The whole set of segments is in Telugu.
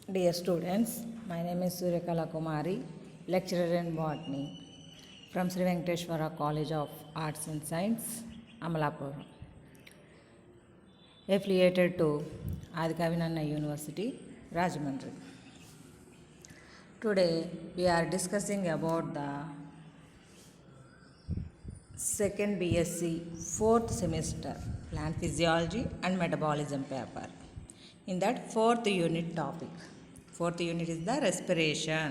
Dear students, my name is Suryakala Kumari, lecturer in botany from Sri Venkateshwara College of Arts and Science, Amalapur, affiliated to Adikavinanna University, Rajahmundry. Today we are discussing about the second BSc 4th semester plant physiology and metabolism paper. In that fourth unit topic, fourth unit is the respiration.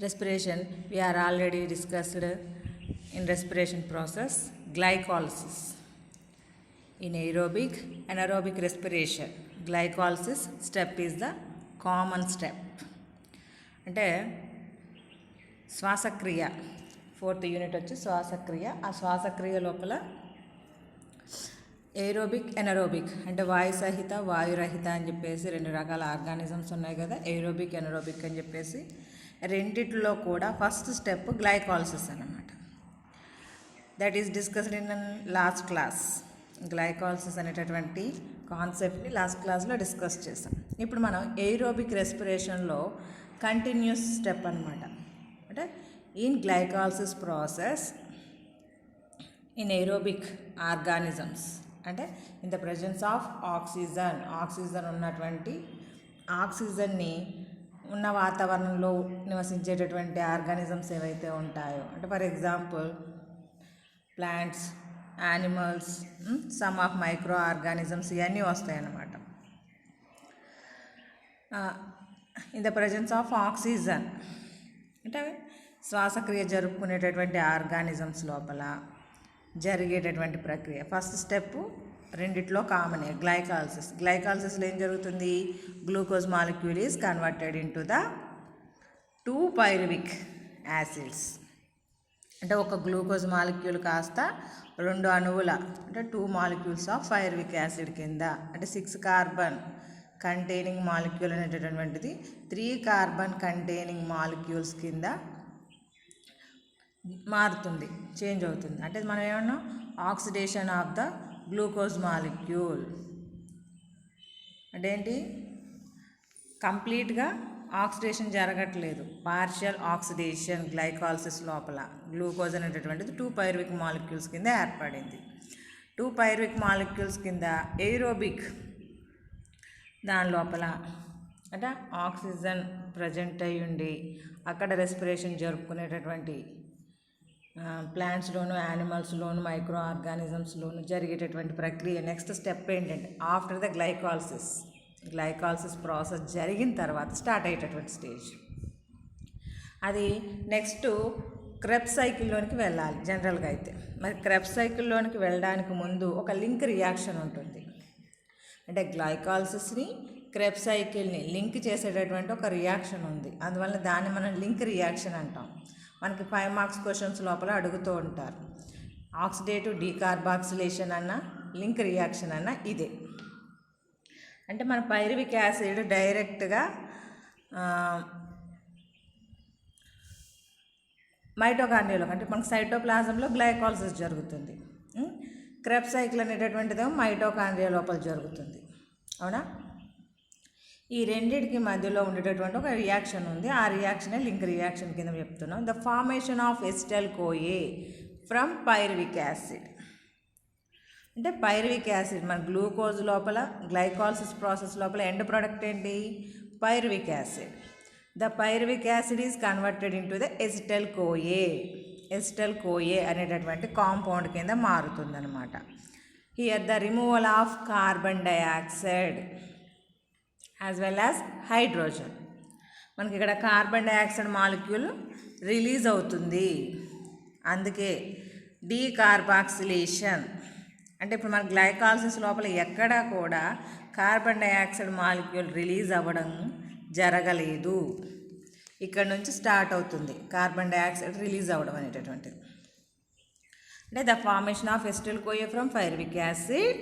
Respiration we are already discussed in respiration process glycolysis. In aerobic, anaerobic respiration, glycolysis step is the common step. అంటే శ్వాసక్రియ ఫోర్త్ యూనిట్ వచ్చి శ్వాసక్రియ. ఆ శ్వాసక్రియ లోపల ఏరోబిక్ ఎనరోబిక్ అంటే వాయు సహిత వాయురహిత అని చెప్పేసి రెండు రకాల ఆర్గానిజమ్స్ ఉన్నాయి కదా, ఏరోబిక్ ఎనరోబిక్ అని చెప్పేసి. రెండిట్లో కూడా ఫస్ట్ స్టెప్ గ్లైకాలిసిస్ అన్నమాట. That is discussed in last class. Glycolysis అనేటటువంటి కాన్సెప్ట్ని లాస్ట్ క్లాస్లో డిస్కస్ చేసాం. ఇప్పుడు మనం ఏరోబిక్ రెస్పిరేషన్లో కంటిన్యూస్ స్టెప్ అనమాట. అంటే in glycolysis process in aerobic organisms, అంటే in the presence of oxygen ఉన్నటువంటి ఆక్సిజన్ని ఉన్న వాతావరణంలో నివసించేటటువంటి ఆర్గానిజమ్స్ ఏవైతే ఉంటాయో, అంటే for example plants, animals, some of micro organisms, ఇవన్నీ వస్తాయి అన్నమాట. In the presence of oxygen అంటే శ్వాసక్రియ జరుపుకునేటటువంటి ఆర్గానిజమ్స్ లోపల జరిగేటటువంటి ప్రక్రియ. ఫస్ట్ స్టెప్ రెండిట్లో కామనే, గ్లైకాలిసిస్లో ఏం జరుగుతుంది? Glucose molecule is converted into the 2 pyruvic acids. అంటే ఒక గ్లూకోజ్ మాలిక్యూల్ కాస్త 2 అణువుల అంటే 2 మాలిక్యూల్స్ ఆఫ్ పైరువిక్ యాసిడ్ కింద, అంటే 6 కార్బన్ కంటైనింగ్ మాలిక్యూల్ అనేటటువంటిది 3 కార్బన్ కంటైనింగ్ మాలిక్యూల్స్ కింద మారుతుంది, చేంజ్ అవుతుంది. అంటే మనం ఏమన్నాం? Oxidation of the glucose molecule. అంటే ఏంటి? కంప్లీట్గా ఆక్సిడేషన్ జరగట్లేదు, పార్షియల్ ఆక్సిడేషన్ గ్లైకాలిసిస్ లోపల. గ్లూకోజ్ అనేటటువంటిది 2 పైరువిక్ మాలిక్యూల్స్ కింద ఏర్పడింది. 2 పైరువిక్ మాలిక్యూల్స్ కింద ఏరోబిక్ దాని లోపల అంటే ఆక్సిజన్ ప్రజెంట్ అయి ఉండి అక్కడ రెస్పిరేషన్ జరుపుకునేటటువంటి ప్లాంట్స్లోను, యానిమల్స్లోను, మైక్రో ఆర్గానిజమ్స్లోను జరిగేటటువంటి ప్రక్రియ. నెక్స్ట్ స్టెప్ ఏంటంటే ఆఫ్టర్ ద గ్లైకాలిసిస్ ప్రాసెస్ జరిగిన తర్వాత స్టార్ట్ అయ్యేటటువంటి స్టేజ్ అది. నెక్స్ట్ క్రెబ్స్ సైకిల్లోనికి వెళ్ళాలి జనరల్గా అయితే. మరి క్రెబ్స్ సైకిల్లోనికి వెళ్ళడానికి ముందు ఒక లింక్ రియాక్షన్ ఉంటుంది. అంటే గ్లైకాలిసిస్ని క్రెబ్స్ సైకిల్ని లింక్ చేసేటటువంటి ఒక రియాక్షన్ ఉంది. అందువల్ల దాన్ని మనం లింక్ రియాక్షన్ అంటాం. మనకి 5 మార్క్స్ క్వశ్చన్స్ లోపల అడుగుతూ ఉంటారు. ఆక్సిడేటివ్ డీకార్బాక్సిలేషన్ అన్న, లింక్ రియాక్షన్ అన్న ఇదే. అంటే మన పైరువిక్ యాసిడ్ డైరెక్ట్గా మైటోకాండ్రియాలో అంటే మనకు సైటోప్లాజంలో గ్లైకాలిసిస్ జరుగుతుంది. క్రెబ్స్ సైకిల్ అనేటటువంటిదేమో మైటోకాండ్రియా లోపల జరుగుతుంది. అవునా? ఈ రెండింటికి మధ్యలో ఉండేటటువంటి ఒక రియాక్షన్ ఉంది. ఆ రియాక్షనే లింక్ రియాక్షన్ కింద చెప్తున్నాం. The formation of acetyl CoA from pyruvic acid. అంటే పైరువిక్ యాసిడ్ మన గ్లూకోజ్ లోపల గ్లైకాలిసిస్ ప్రాసెస్ లోపల ఎండ్ ప్రోడక్ట్ ఏంటి? Pyruvic acid. The pyruvic acid is converted into the acetyl CoA అనేటటువంటి కాంపౌండ్ కింద మారుతుందన్నమాట. Here the removal of carbon dioxide as well as hydrogen. మనకి ఇక్కడ కార్బన్ డైఆక్సైడ్ మాలిక్యూల్ రిలీజ్ అవుతుంది, అందుకే డీకార్బాక్సిలేషన్. అంటే ఇప్పుడు మన గ్లైకాలిసిస్ లోపల ఎక్కడా కూడా కార్బన్ డైఆక్సైడ్ మాలిక్యూల్ రిలీజ్ అవ్వడం జరగలేదు. ఇక్కడ నుంచి స్టార్ట్ అవుతుంది కార్బన్ డైఆక్సైడ్ రిలీజ్ అవ్వడం అనేటటువంటిది. అంటే the formation of acetyl CoA from pyruvic acid.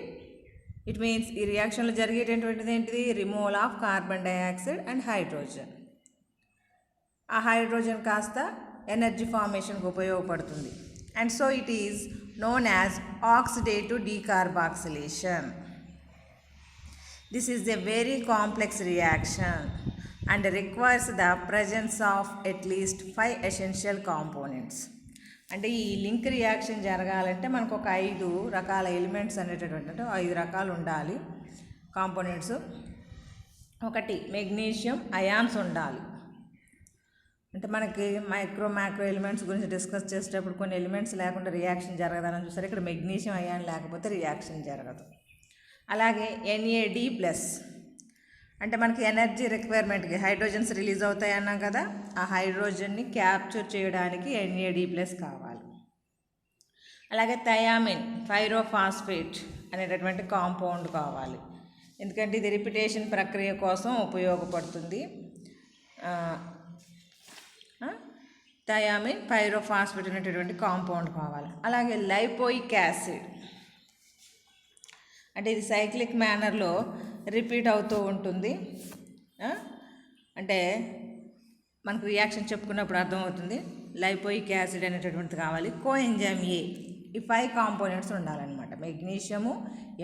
It means ఈ రియాక్షన్లో జరిగేటటువంటిది ఏంటిది? Removal of carbon dioxide and hydrogen. ఆ హైడ్రోజన్ కాస్త ఎనర్జీ ఫార్మేషన్కి ఉపయోగపడుతుంది. And so it is known as oxidative decarboxylation. This is a very complex reaction and requires the presence of at least 5 essential components. అంటే ఈ లింక్ రియాక్షన్ జరగాలంటే మనకు ఒక 5 రకాల ఎలిమెంట్స్ అనేటటువంటి అంటే 5 రకాలు ఉండాలి కాంపోనెంట్స్. ఒకటి మెగ్నీషియం అయాన్స్ ఉండాలి. అంటే మనకి మైక్రో ఎలిమెంట్స్ గురించి డిస్కస్ చేసేటప్పుడు కొన్ని ఎలిమెంట్స్ లేకుండా రియాక్షన్ జరగదని చూసారు. ఇక్కడ మెగ్నీషియం అయాన్ లేకపోతే రియాక్షన్ జరగదు. అలాగే NAD+, అంటే మనకి ఎనర్జీ రిక్వైర్మెంట్కి హైడ్రోజన్స్ రిలీజ్ అవుతాయి అన్నాం కదా, ఆ హైడ్రోజన్ని క్యాప్చర్ చేయడానికి NAD+ కావాలి. అలాగే థయామిన్ పైరోఫాస్ఫేట్ అనేటటువంటి కాంపౌండ్ కావాలి, ఎందుకంటే ఇది రిపిటేషన్ ప్రక్రియ కోసం ఉపయోగపడుతుంది. థయామిన్ పైరోఫాస్ఫేట్ అనేటటువంటి కాంపౌండ్ కావాలి. అలాగే లైపోయిక్ యాసిడ్, అంటే ఇది సైక్లిక్ మేనర్లో రిపీట్ అవుతూ ఉంటుంది. అంటే మనకు రియాక్షన్ చెప్పుకున్నప్పుడు అర్థమవుతుంది. లైపోయిక్ యాసిడ్ అనేటటువంటిది కావాలి. కోఎంజైమ్ A, ఈ 5 కాంపోనెంట్స్ ఉండాలన్నమాట. Magnesium,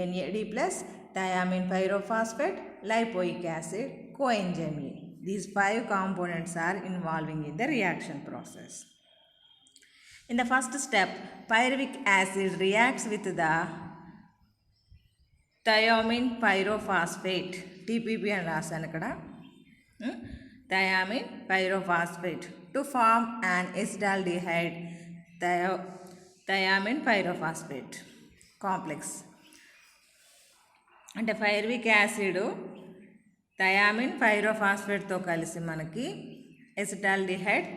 NAD+, thiamine pyrophosphate, lipoic acid, coenzyme A. These 5 components are involving in the reaction process. In the first step, pyruvic acid reacts with the thiamine pyrophosphate, TPP అని రాశాను ఇక్కడ, thiamine pyrophosphate to form an acetaldehyde thiamine pyrophosphate complex. అంటే పైరువిక్ యాసిడ్ థయామిన్ పైరోఫాస్ఫేట్తో కలిసి మనకి ఎసిటాల్డిహైడ్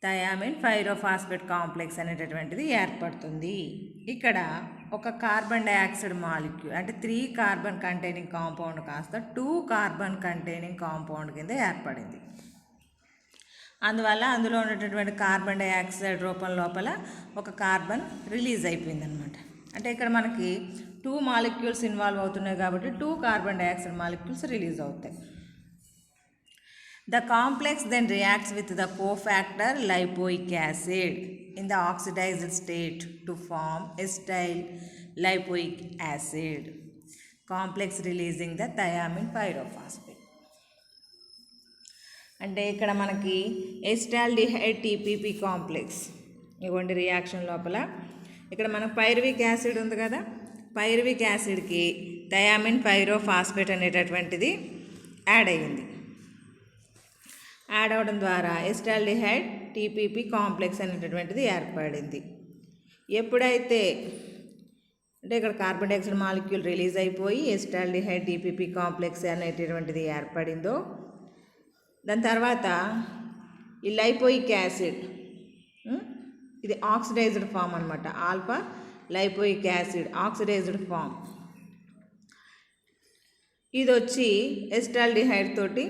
థయామిన్ పైరోఫాస్ఫేట్ కాంప్లెక్స్ అనేటటువంటిది ఏర్పడుతుంది. ఇక్కడ ఒక కార్బన్ డైఆక్సైడ్ మాలిక్యూల్ అంటే 3 కార్బన్ కంటైనింగ్ కాంపౌండ్ కాస్త 2 కార్బన్ కంటైనింగ్ కాంపౌండ్ కింద ఏర్పడింది. అందువల్ల అందులో ఉన్నటువంటి కార్బన్ డైఆక్సైడ్ రూపం లోపల ఒక కార్బన్ రిలీజ్ అయిపోయిందనమాట. అంటే ఇక్కడ మనకి 2 మాలిక్యూల్స్ ఇన్వాల్వ్ అవుతున్నాయి కాబట్టి 2 కార్బన్ డైఆక్సైడ్ మాలిక్యూల్స్ రిలీజ్ అవుతాయి. The complex then reacts with the cofactor lipoic acid in the oxidized state to form acetyl lipoic acid complex releasing the thiamine pyrophosphate. అంటే ఇక్కడ మనకి ఎసిటాల్డిహైడ్ TPP కాంప్లెక్స్ ఇవ్వండి రియాక్షన్ లోపల. ఇక్కడ మనకు పైరువిక్ యాసిడ్ ఉంది కదా, పైరువిక్ యాసిడ్కి థయామిన్ పైరోఫాస్ఫేట్ అనేటటువంటిది యాడ్ అయ్యింది. యాడ్ అవ్వడం ద్వారా ఎసిటాల్డిహైడ్ TPP కాంప్లెక్స్ అనేటటువంటిది ఏర్పడింది. ఎప్పుడైతే అంటే ఇక్కడ కార్బన్ డైఆక్సైడ్ మాలిక్యూల్ రిలీజ్ అయిపోయి ఎసిటాల్డిహైడ్ TPP కాంప్లెక్స్ అనేటటువంటిది ఏర్పడిందో, దాని తర్వాత ఈ లైపోయిక్ యాసిడ్ ఇది ఆక్సిడైజ్డ్ ఫామ్ అనమాట. Alpha lipoic acid oxidised form ఇది వచ్చి ఎసిటాల్డిహైడ్ తోటి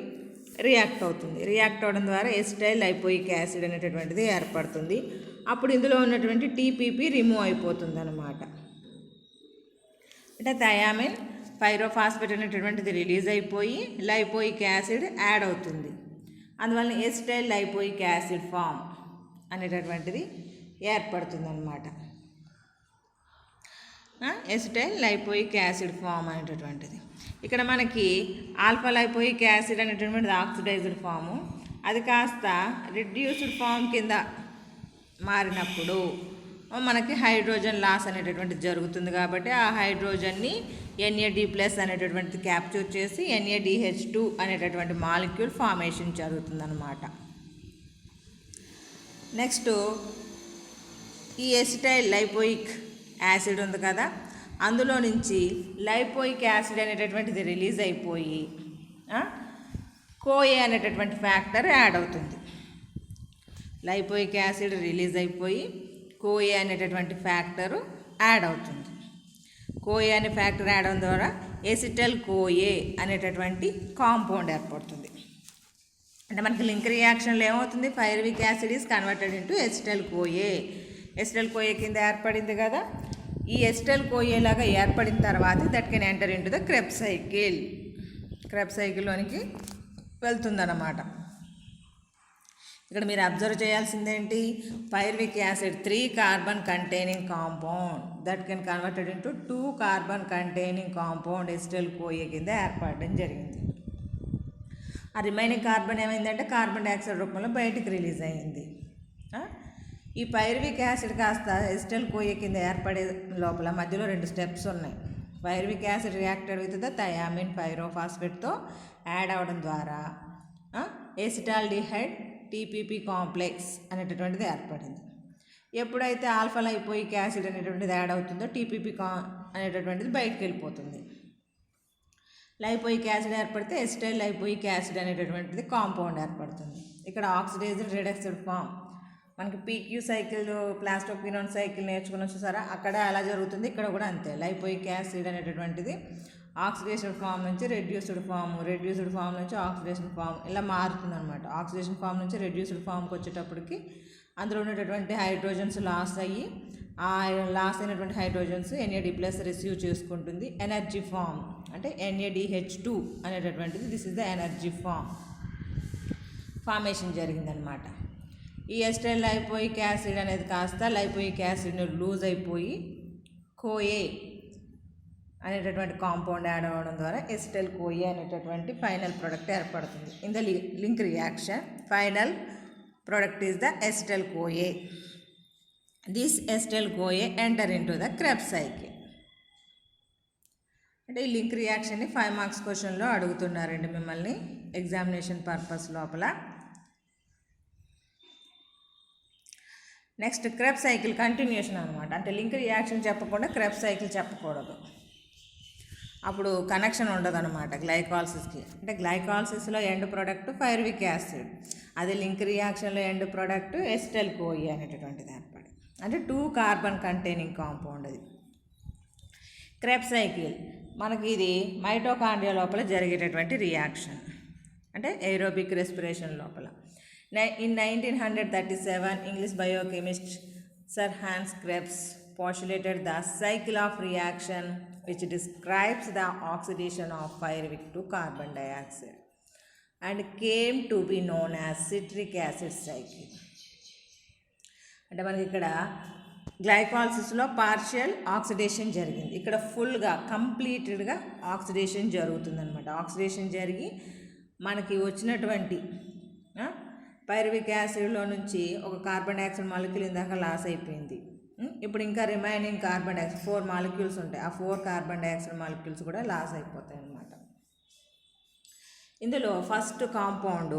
రియాక్ట్ అవుతుంది. రియాక్ట్ అవ్వడం ద్వారా ఎసిటైల్ లైపోయిక్ యాసిడ్ అనేటటువంటిది ఏర్పడుతుంది. అప్పుడు ఇందులో ఉన్నటువంటి TPP రిమూవ్ అయిపోతుంది అన్నమాట. అంటే థయామిన్ పైరోఫాస్ఫేట్ అనేటటువంటిది రిలీజ్ అయిపోయి లైపోయిక్ యాసిడ్ యాడ్ అవుతుంది. అందువల్ల ఎసిటైల్ లైపోయిక్ యాసిడ్ ఫామ్ అనేటటువంటిది ఏర్పడుతుంది అన్నమాట. ఎసిటైల్ లైపోయిక్ యాసిడ్ ఫామ్ అనేటటువంటిది. ఇక్కడ మనకి ఆల్ఫా లైపోయిక్ యాసిడ్ అనేటటువంటిది ఆక్సిడైజ్డ్ ఫాము, అది కాస్త రిడ్యూస్డ్ ఫామ్ కింద మారినప్పుడు మనకి హైడ్రోజన్ లాస్ అనేటటువంటిది జరుగుతుంది. కాబట్టి ఆ హైడ్రోజన్ని NAD+ అనేటటువంటిది క్యాప్చర్ చేసి NADH2 అనేటటువంటి మాలిక్యూల్ ఫార్మేషన్ జరుగుతుందన్నమాట. నెక్స్ట్ ఈ ఎసిటైల్ లైపోయిక్ యాసిడ్ ఉంది కదా, అందులో నుంచి లైపోయిక్ యాసిడ్ అనేటటువంటిది రిలీజ్ అయిపోయి కోఏ అనేటటువంటి ఫ్యాక్టర్ యాడ్ అవుతుంది. లైపోయిక్ యాసిడ్ రిలీజ్ అయిపోయి కోఏ అనేటటువంటి ఫ్యాక్టరు యాడ్ అవుతుంది. కోఏ అనే ఫ్యాక్టర్ యాడ్ అవడం ద్వారా ఎసిటల్ కోఏ అనేటటువంటి కాంపౌండ్ ఏర్పడుతుంది. అంటే మనకి లింక్ రియాక్షన్లో ఏమవుతుంది, pyruvic acid is converted into acetyl CoA. Acetyl CoA కింద ఏర్పడింది కదా, ఈ ఎసిటల్ కోఏ లాగా ఏర్పడిన తర్వాత that can enter into the Krebs cycle. Krebs సైకిల్లోనికి వెళ్తుందన్నమాట. ఇక్కడ మీరు అబ్జర్వ్ చేయాల్సిందేంటి, pyruvic acid 3 carbon containing compound that can converted into 2 carbon containing compound acetyl CoA కింద ఏర్పడడం జరిగింది. ఆ రిమైనింగ్ కార్బన్ ఏమైందంటే కార్బన్ డైఆక్సైడ్ రూపంలో బయటికి రిలీజ్ అయింది. ఈ పైరువిక్ యాసిడ్ కాస్త ఎసిటైల్ కోఏ కింద ఏర్పడే లోపల మధ్యలో 2 స్టెప్స్ ఉన్నాయి. Pyruvic acid reacted with the thiamine పైరోఫాస్ఫేట్తో యాడ్ అవ్వడం ద్వారా ఎసిటాల్డిహైడ్ టీపీపీ కాంప్లెక్స్ అనేటటువంటిది ఏర్పడింది. ఎప్పుడైతే ఆల్ఫా లైపోయిక్ యాసిడ్ అనేటువంటిది యాడ్ అవుతుందో టీపీపీ అనేటటువంటిది బయటకు వెళ్ళిపోతుంది. లైపోయిక్ యాసిడ్ ఏర్పడితే ఎసిటైల్ లైపోయిక్ యాసిడ్ అనేటటువంటిది కాంపౌండ్ ఏర్పడుతుంది. ఇక్కడ ఆక్సిడైజ్డ్ రిడక్స్డ్ ఫామ్ మనకి పీక్యూ సైకిల్ ప్లాస్టోక్వినోన్ సైకిల్ నేర్చుకుని చూసారా, అక్కడ అలా జరుగుతుంది, ఇక్కడ కూడా అంతే. లైపోయిక్ యాసిడ్ అనేటటువంటిది ఆక్సిడేషన్ ఫామ్ నుంచి రెడ్యూస్డ్ ఫామ్ నుంచి ఆక్సిడేషన్ ఫామ్ ఇలా మారుతుంది అనమాట. ఆక్సిడేషన్ ఫామ్ నుంచి రెడ్యూస్డ్ ఫామ్కి వచ్చేటప్పటికి అందులో ఉన్నటువంటి హైడ్రోజన్స్ లాస్ అయ్యి ఆ లాస్ అయినటువంటి హైడ్రోజన్స్ NAD+ రిసీవ్ చేసుకుంటుంది. ఎనర్జీ ఫామ్ అంటే NADH2 అనేటటువంటిది this is the energy formation జరిగిందనమాట. ఈ ఎసిటైల్ లైపోయిక్ యాసిడ్ అనేది కాస్త లైపోయిక్ యాసిడ్ని లూజ్ అయిపోయి కోఏ అనేటటువంటి కాంపౌండ్ యాడ్ అవ్వడం ద్వారా ఎసిటైల్ కోఏ అనేటటువంటి ఫైనల్ ప్రోడక్ట్ ఏర్పడుతుంది. In the link reaction final product is the acetyl CoA. This acetyl CoA enter into the Krebs cycle. అంటే ఈ లింక్ రియాక్షన్ని 5 మార్క్స్ క్వశ్చన్లో అడుగుతున్నారండి మిమ్మల్ని ఎగ్జామినేషన్ పర్పస్ లోపల. నెక్స్ట్ క్రెబ్స్ సైకిల్ కంటిన్యూషన్ అనమాట. అంటే లింక్ రియాక్షన్ చెప్పకుండా క్రెబ్స్ సైకిల్ చెప్పకూడదు, అప్పుడు కనెక్షన్ ఉండదు అనమాట గ్లైకాలసిస్కి. అంటే గ్లైకాలసిస్లో ఎండ్ ప్రోడక్ట్ పైరువిక్ యాసిడ్, అదే లింక్ రియాక్షన్లో ఎండ్ ప్రోడక్ట్ ఎసిటైల్ కోఏ అనేటటువంటిది ఏర్పడి, అంటే 2 కార్బన్ కంటైనింగ్ కాంపౌండ్ అది. క్రెబ్స్ సైకిల్ మనకి ఇది మైటోకాండ్రియా లోపల జరిగేటటువంటి రియాక్షన్, అంటే ఏరోబిక్ రెస్పిరేషన్ లోపల. In 1937, English biochemist Sir Hans Krebs postulated the cycle of reaction which describes the oxidation of pyruvic to carbon dioxide and came to be known as citric acid cycle. అంటే మనకి ఇక్కడ గ్లైకాలసిస్లో పార్షియల్ ఆక్సిడేషన్ జరిగింది, ఇక్కడ ఫుల్గా కంప్లీటెడ్గా ఆక్సిడేషన్ జరుగుతుందన్నమాట. ఆక్సిడేషన్ జరిగి మనకి వచ్చినటువంటి పైరువిక్ యాసిడ్లో నుంచి ఒక కార్బన్ డైఆక్సైడ్ మాలిక్యూల్ ఇందాక లాస్ అయిపోయింది. ఇప్పుడు ఇంకా రిమైనింగ్ కార్బన్ డైఆక్సైడ్ 4 మాలిక్యూల్స్ ఉంటాయి, ఆ 4 కార్బన్ డైఆక్సైడ్ మాలిక్యూల్స్ కూడా లాస్ అయిపోతాయి అన్నమాట. ఇందులో ఫస్ట్ కాంపౌండ్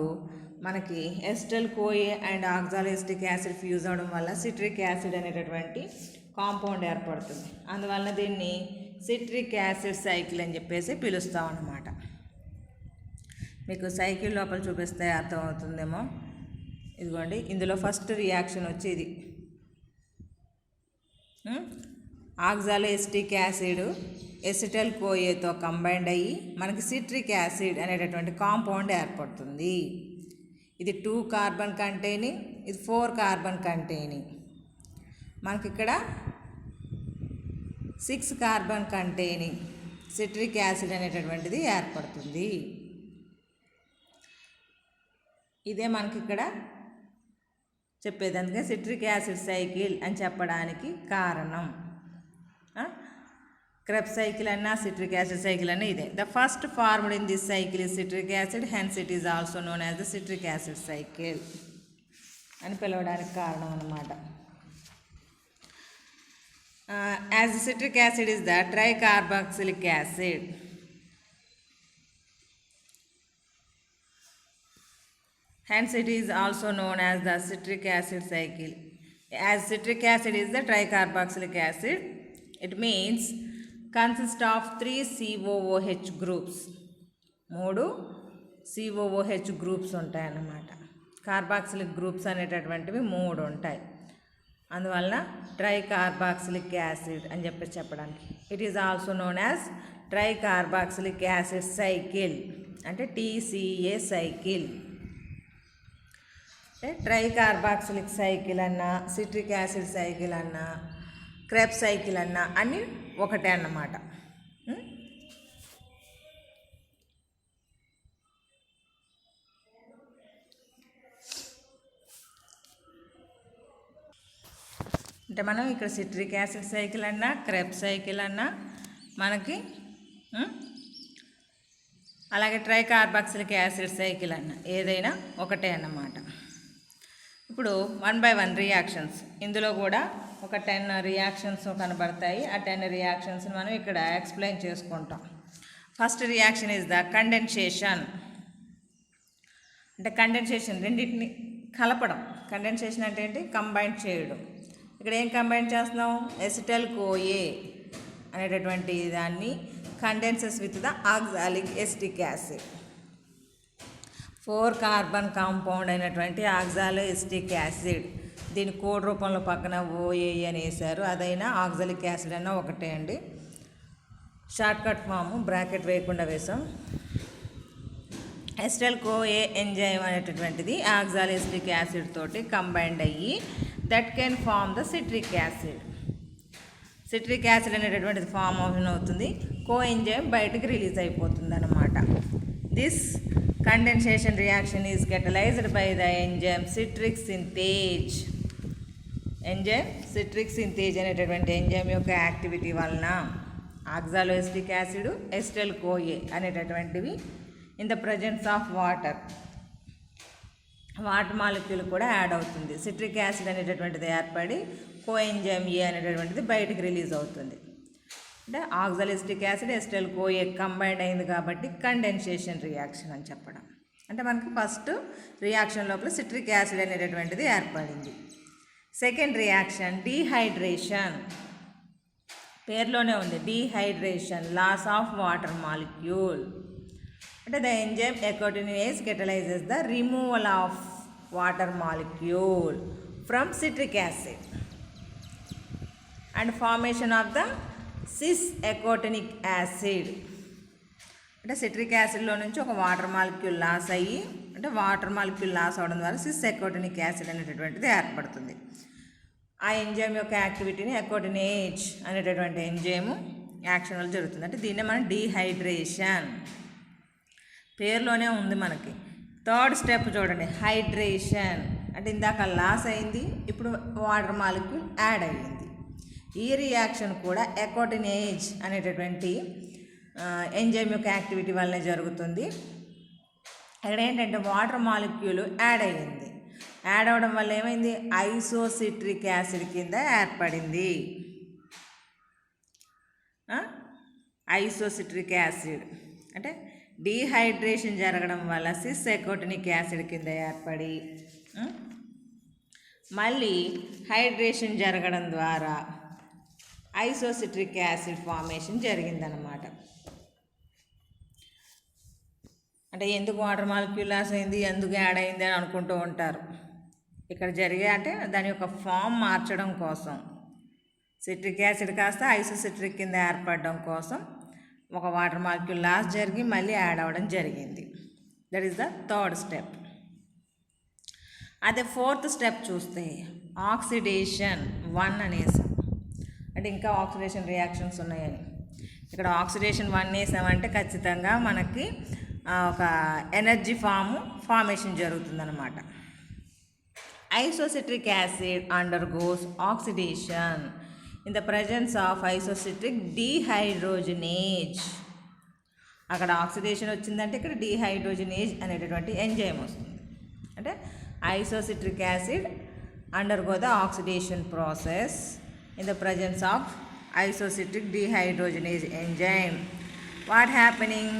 మనకి acetyl CoA and oxaloacetic acid fuse అవడం వల్ల సిట్రిక్ యాసిడ్ అనేటటువంటి కాంపౌండ్ ఏర్పడుతుంది. అందువల్ల దీన్ని సిట్రిక్ యాసిడ్ సైకిల్ అని చెప్పేసి పిలుస్తాం అన్నమాట. మీకు సైకిల్ లోపల చూపిస్తే అర్థమవుతుందేమో. ఇదిగోండి, ఇందులో ఫస్ట్ రియాక్షన్ వచ్చి ఇది ఆక్సాలోఎసిటిక్ యాసిడ్ ఎసిటైల్ కోఏతో కంబైండ్ అయ్యి మనకి సిట్రిక్ యాసిడ్ అనేటటువంటి కాంపౌండ్ ఏర్పడుతుంది. ఇది 2 కార్బన్ కంటైనింగ్, ఇది 4 కార్బన్ కంటైనింగ్. మనకి ఇక్కడ 6 కార్బన్ కంటైనింగ్ సిట్రిక్ యాసిడ్ అనేటటువంటిది ఏర్పడుతుంది. ఇదే మనకి ఇక్కడ చెప్పేది, అందుకే సిట్రిక్ యాసిడ్ సైకిల్ అని చెప్పడానికి కారణం. క్రెబ్స్ సైకిల్ అన్నా సిట్రిక్ యాసిడ్ సైకిల్ అన్నా ఇదే. The first formed in this cycle is citric acid, hence it is also known as the citric acid cycle అని పిలవడానికి కారణం అన్నమాట. As the citric acid is the tricarboxylic acid. Hence it is also known as the citric acid cycle. As citric acid is the tricarboxylic acid, it means consists of 3 COOH groups. 3 COOH groups ఉంటాయి అన్నమాట. కార్బాక్సిలిక్ గ్రూప్స్ అనేటటువంటివి 3 ఉంటాయి, అందువల్ల ట్రైకార్బాక్సిలిక్ యాసిడ్ అని చెప్పడానికి. It is also known as tricarboxylic acid cycle, అంటే TCA సైకిల్. ట్రైకార్బాక్సిలిక్ సైకిల్ అన్నా సిట్రిక్ యాసిడ్ సైకిల్ అన్నా క్రెబ్స్ సైకిల్ అన్నా అన్నీ ఒకటే అన్నమాట. అంటే మనం ఇక్కడ సిట్రిక్ యాసిడ్ సైకిల్ అన్నా క్రెబ్స్ సైకిల్ అన్నా మనకి అలాగే ట్రైకార్బాక్సిలిక్ యాసిడ్ సైకిల్ అన్న ఏదైనా ఒకటే అన్నమాట. ఇప్పుడు 1 by 1 రియాక్షన్స్, ఇందులో కూడా ఒక 10 రియాక్షన్స్ కనబడతాయి. ఆ 10 రియాక్షన్స్ని మనం ఇక్కడ ఎక్స్ప్లెయిన్ చేసుకుంటాం. First reaction is the condensation. అంటే కండెన్సేషన్ రెండింటిని కలపడం. కండెన్సేషన్ అంటే ఏంటి? కంబైన్ చేయడం. ఇక్కడ ఏం కంబైన్ చేస్తున్నాం? ఎసిటల్ కోఏ అనేటటువంటి దాన్ని condenses with the oxalic acetic acid. 4 carbon compound అయినటువంటి ఆక్సాలో ఎసిటిక్ యాసిడ్. దీని కోడ్ రూపంలో పక్కన ఓఏ అని వేశారు. అదైనా ఆక్సాలిక్ యాసిడ్ అన్నా ఒకటే అండి. షార్ట్ కట్ ఫామ్ బ్రాకెట్ వేయకుండా వేసాం. ఎసిటల్ కోఏ ఎంజైమ్ అనేటటువంటిది ఆక్సాలో ఎసిటిక్ యాసిడ్ తోటి కంబైండ్ అయ్యి that can form the citric acid. Citric acid అనేటటువంటిది ఫామ్ అవుతుంది. కో ఎంజైమ్ బయటకు రిలీజ్ అయిపోతుంది అన్నమాట. This condensation reaction is catalysed by the enzyme citric synthase. Enzyme citric synthase అనేటటువంటి ఎంజైమ్ యొక్క యాక్టివిటీ వలన oxaloacetic acid, acetyl CoA అనేటటువంటివి in the presence of water molecule కూడా యాడ్ అవుతుంది. సిట్రిక్ యాసిడ్ అనేటటువంటిది ఏర్పడి కో ఎంజైమ్ ఏ అనేటటువంటిది బయటకు రిలీజ్ అవుతుంది. అంటే oxaloacetic acid, acetyl CoA combined అయింది కాబట్టి కండెన్సేషన్ రియాక్షన్ అని చెప్పడం. అంటే మనకి ఫస్ట్ రియాక్షన్ లోపల సిట్రిక్ యాసిడ్ అనేటటువంటిది ఏర్పడింది. Second reaction dehydration. పేరులోనే ఉంది dehydration, loss of water molecule. అంటే the enzyme aconitase catalyses the removal of water molecule from citric acid and formation of the cis aconitic acid. అంటే సిట్రిక్ యాసిడ్లో నుంచి ఒక వాటర్ మాలిక్యూల్ లాస్ అయ్యి, అంటే వాటర్ మాలిక్యూల్ లాస్ అవడం ద్వారా సిస్ ఎకోటనిక్ యాసిడ్ అనేటటువంటిది ఏర్పడుతుంది. ఆ ఎంజైమ్ యొక్క యాక్టివిటీని ఎకోటినేజ్ అనేటటువంటి ఎంజైమ్ యాక్షన్ వల్ల జరుగుతుంది. అంటే దీన్నే మనం డీహైడ్రేషన్, పేరులోనే ఉంది మనకి. థర్డ్ స్టెప్ చూడండి, హైడ్రేషన్. అంటే ఇందాక లాస్ అయింది, ఇప్పుడు వాటర్ మాలిక్యూల్ యాడ్ అయ్యింది. ఈ రియాక్షన్ కూడా ఎకోటినేజ్ అనేటటువంటి ఎంజైమ్ యొక్క యాక్టివిటీ వల్లనే జరుగుతుంది. ఇక్కడ ఏంటంటే వాటర్ మాలిక్యూల్ యాడ్ అయ్యింది. యాడ్ అవడం వల్ల ఏమైంది? ఐసోసిట్రిక్ యాసిడ్ కింద ఏర్పడింది. ఐసోసిట్రిక్ యాసిడ్ అంటే డీహైడ్రేషన్ జరగడం వల్ల సిస్ ఎకోటనిక్ యాసిడ్ కింద ఏర్పడి మళ్ళీ హైడ్రేషన్ జరగడం ద్వారా ఐసోసిట్రిక్ యాసిడ్ ఫార్మేషన్ జరిగిందనమాట. అంటే ఎందుకు వాటర్ మాలిక్యూల్ లాస్ అయింది, ఎందుకు యాడ్ అయింది అని అనుకుంటూ ఉంటారు. ఇక్కడ జరిగే అంటే దాని యొక్క ఫామ్ మార్చడం కోసం, సిట్రిక్ యాసిడ్ కాస్త ఐసోసిట్రిక్ కింద ఏర్పడడం కోసం ఒక వాటర్ మాలిక్యూల్ లాస్ జరిగి మళ్ళీ యాడ్ అవ్వడం జరిగింది. That is the third step. అదే ఫోర్త్ స్టెప్ చూస్తే ఆక్సిడేషన్ 1 అనేసాం. అంటే ఇంకా ఆక్సిడేషన్ రియాక్షన్స్ ఉన్నాయని. ఇక్కడ ఆక్సిడేషన్ 1 వేసామంటే ఖచ్చితంగా మనకి ఒక ఎనర్జీ ఫార్మేషన్ జరుగుతుందన్నమాట. Isocitric acid undergoes oxidation in the presence of isocitric dehydrogenase. అక్కడ ఆక్సిడేషన్ వచ్చిందంటే ఇక్కడ డీహైడ్రోజనేజ్ అనేటటువంటి ఎంజైమ్ వస్తుంది. అంటే isocitric acid undergo the oxidation process in the presence of isocitric dehydrogenase enzyme. What happening?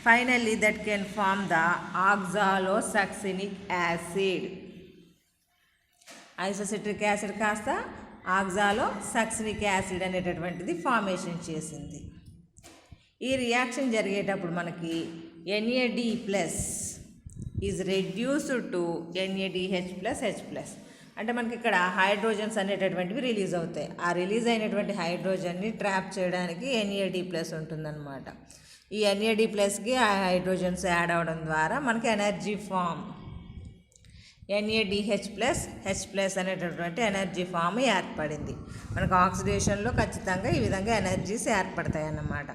Finally that can form the oxalosuccinic acid. Isocitric acid కాస్త ఆక్సాలోసక్సినిక్ యాసిడ్ అనేటటువంటిది ఫార్మేషన్ చేసింది. ఈ రియాక్షన్ జరిగేటప్పుడు మనకి NAD+ is reduced to NADH+H+. అంటే మనకి ఇక్కడ హైడ్రోజన్స్ అనేటటువంటివి రిలీజ్ అవుతాయి. ఆ రిలీజ్ అయినటువంటి హైడ్రోజన్ని ట్రాప్ చేయడానికి NAD+ ఉంటుందన్నమాట. ఈ NAD+కి ఆ హైడ్రోజన్స్ యాడ్ అవ్వడం ద్వారా మనకి ఎనర్జీ ఫామ్ NADH+H+ అనేటటువంటి ఎనర్జీ ఫామ్ ఏర్పడింది. మనకు ఆక్సిడేషన్లో ఖచ్చితంగా ఈ విధంగా ఎనర్జీస్ ఏర్పడతాయి అన్నమాట.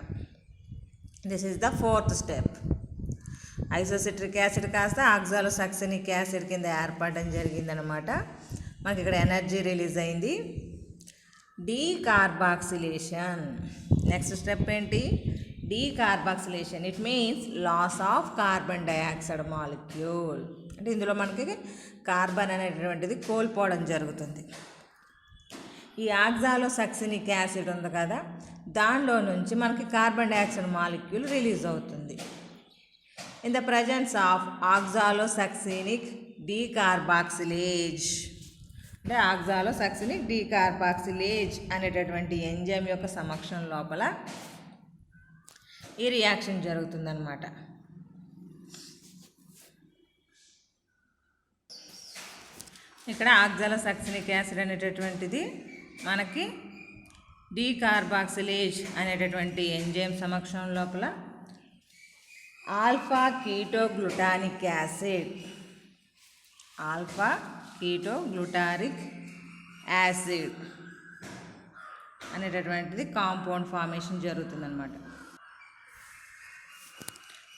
This is the fourth step. Isocitric acid కాస్త ఆక్సాలోసక్సినిక్ యాసిడ్ కింద ఏర్పడడం జరిగిందనమాట. మనకి ఇక్కడ ఎనర్జీ రిలీజ్ అయింది. డీకార్బాక్సిలేషన్. నెక్స్ట్ స్టెప్ ఏంటి? Decarboxylation. It means loss of carbon dioxide molecule. అంటే ఇందులో మనకి కార్బన్ అనేటువంటిది కోల్పోవడం జరుగుతుంది. ఈ ఆక్సాలోసక్సినిక్ యాసిడ్ ఉంది కదా, దానిలో నుంచి మనకి కార్బన్ డైఆక్సైడ్ మాలిక్యూల్ రిలీజ్ అవుతుంది. In the presence of oxalosuccinic decarboxylase. అంటే ఆక్సాలోసక్సినిక్ డీకార్బాక్సిలేజ్ అనేటటువంటి ఎంజైమ్ యొక్క సమక్షం లోపల ఈ రియాక్షన్ జరుగుతుందన్నమాట. ఇక్కడ ఆక్సాలోసక్సినిక్ యాసిడ్ అనేటటువంటిది మనకి డీకార్బాక్సిలేజ్ అనేటటువంటి ఎంజైమ్ సమక్షం లోపల alpha కీటోగ్లూటానిక్ acid, alpha ketoglutaric acid అనేటటువంటిది కాంపౌండ్ ఫార్మేషన్ జరుగుతుందన్నమాట.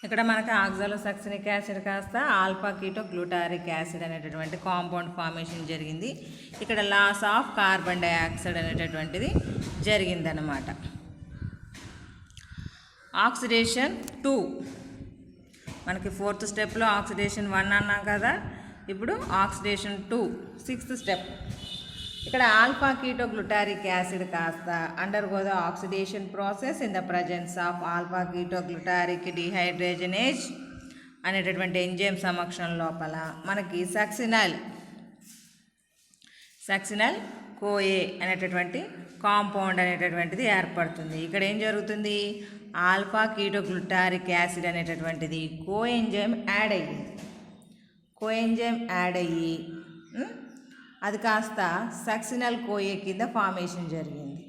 ఇక్కడ మనకి ఆక్సాలోసక్సినిక్ యాసిడ్ కాస్త ఆల్ఫా కీటోగ్లూటారిక్ యాసిడ్ అనేటటువంటి కాంపౌండ్ ఫార్మేషన్ జరిగింది. ఇక్కడ లాస్ ఆఫ్ కార్బన్ డైఆక్సైడ్ అనేటటువంటిది జరిగిందనమాట. ఆక్సిడేషన్ 2. మనకి 4th స్టెప్లో ఆక్సిడేషన్ 1 అన్నాం కదా, ఇప్పుడు ఆక్సిడేషన్ 2 6th స్టెప్. ఇక్కడ ఆల్ఫా కీటోగ్లూటారిక్ యాసిడ్ కాస్త undergo the oxidation process in the presence of alpha ketoglutaric dehydrogenase అనేటటువంటి ఎంజైమ్ సమక్షం లోపల మనకి సక్సినల్ కోఏ అనేటటువంటి కాంపౌండ్ అనేటటువంటిది ఏర్పడుతుంది. ఇక్కడ ఏం జరుగుతుంది? ఆల్ఫా కీటోగ్లూటారిక్ యాసిడ్ అనేటటువంటిది కోఎంజైమ్ యాడ్ అయ్యి అది కాస్త సక్సినల్ కోఏ కింద ఫార్మేషన్ జరిగింది.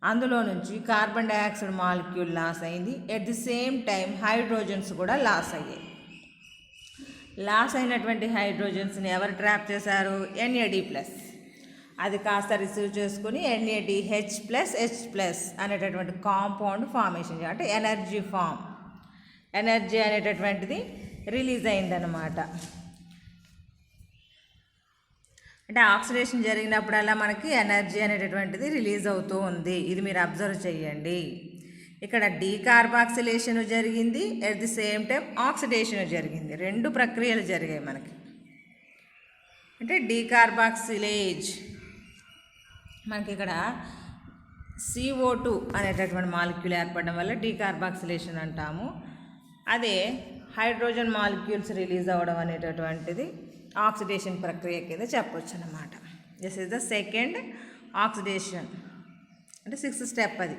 అందులో నుంచి కార్బన్ డైఆక్సైడ్ మాలిక్యూల్ లాస్ అయింది. At the same time hydrogens కూడా లాస్ అయ్యాయి. లాస్ అయినటువంటి హైడ్రోజన్స్ని ఎవరు ట్రాప్ చేశారు? NAD+. అది కాస్త రిసీవ్ చేసుకుని NADH+H+ అనేటటువంటి కాంపౌండ్ ఫార్మేషన్, అంటే ఎనర్జీ అనేటటువంటిది రిలీజ్ అయిందనమాట. అంటే ఆక్సిడేషన్ జరిగినప్పుడల్లా మనకి ఎనర్జీ అనేటటువంటిది రిలీజ్ అవుతూ ఉంది. ఇది మీరు అబ్జర్వ్ చేయండి. ఇక్కడ డీకార్బాక్సిలేషన్ జరిగింది, at the same time oxidation జరిగింది. 2 ప్రక్రియలు జరిగాయి మనకి. అంటే డీకార్బాక్సిలేజ్ మనకి ఇక్కడ CO2 అనేటటువంటి మాలిక్యూల్ ఏర్పడడం వల్ల డీకార్బాక్సిలేషన్ అంటాము. అదే హైడ్రోజన్ మాలిక్యూల్స్ రిలీజ్ అవ్వడం అనేటటువంటిది ఆక్సిడేషన్ ప్రక్రియ కింద చెప్పొచ్చు అన్నమాట. This is the second oxidation. అంటే 6th స్టెప్ అది.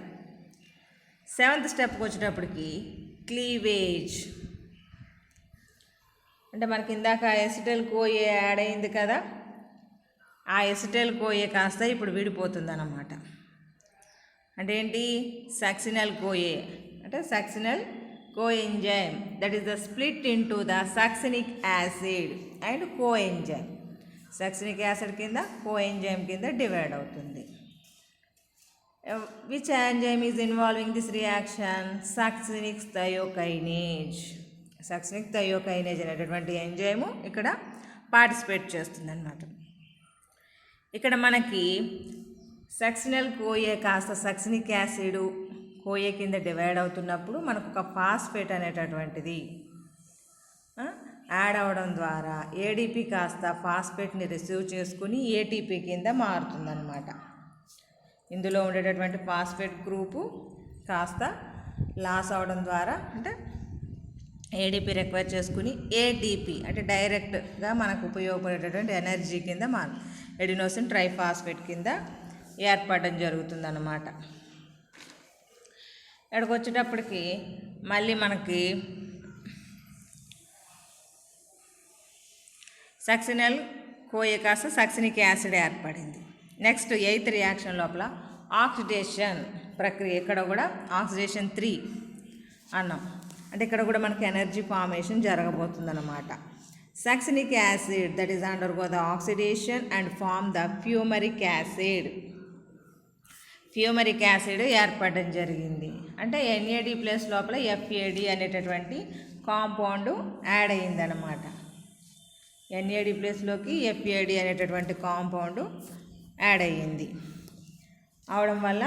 7th స్టెప్కి వచ్చేటప్పటికి క్లీవేజ్. అంటే మనకి ఇందాక ఎసిటైల్ కోఏ యాడ్ అయింది కదా, ఆ ఎసిటైల్ కోఏ కాస్త ఇప్పుడు విడిపోతుంది అన్నమాట. అంటే ఏంటి? సక్సినల్ కోఏ అంటే succinyl coenzyme, that is the split into the succinic acid and coenzyme. Succinic acid కింద కోఎంజైమ్ కింద డివైడ్ అవుతుంది. Which enzyme is involving this reaction? Succinic thiokinase. Succinic thiokinase అనేటటువంటి ఎంజైము ఇక్కడ పార్టిసిపేట్ చేస్తుంది అన్నమాట. ఇక్కడ మనకి సక్సినల్ కోఏ కాస్త సక్సినిక్ యాసిడ్ కోఏ కింద డివైడ్ అవుతున్నప్పుడు మనకు ఒక ఫాస్ఫేట్ అనేటటువంటిది యాడ్ అవ్వడం ద్వారా ADP కాస్త ఫాస్ఫేట్ని రిసీవ్ చేసుకుని ATP కింద మారుతుందన్నమాట. ఇందులో ఉండేటటువంటి ఫాస్ఫేట్ గ్రూపు కాస్త లాస్ అవ్వడం ద్వారా అంటే ADP రిక్వైర్ చేసుకుని ATP అంటే డైరెక్ట్గా మనకు ఉపయోగపడేటటువంటి ఎనర్జీ కింద ఎడినోసిన్ ట్రైఫాస్ఫేట్ కింద ఏర్పడడం జరుగుతుందన్నమాట. ఇక్కడికి వచ్చేటప్పటికి మళ్ళీ మనకి సక్సినల్ కోఏ కాస్త సక్సినిక్ యాసిడ్ ఏర్పడింది. నెక్స్ట్ 8th రియాక్షన్ లోపల ఆక్సిడేషన్ ప్రక్రియ. ఇక్కడ కూడా ఆక్సిడేషన్ 3 అన్నాం. అంటే ఇక్కడ కూడా మనకి ఎనర్జీ ఫార్మేషన్ జరగబోతుందన్నమాట. Succinic acid that is undergo the oxidation and form the fumaric acid. Fumaric acid ఏర్పడడం జరిగింది. అంటే NAD+ లోపల FAD అనేటటువంటి కాంపౌండ్ యాడ్ అయిందన్నమాట. NAD+లోకి FAD అనేటటువంటి కాంపౌండ్ యాడ్ అయ్యింది. అవడం వల్ల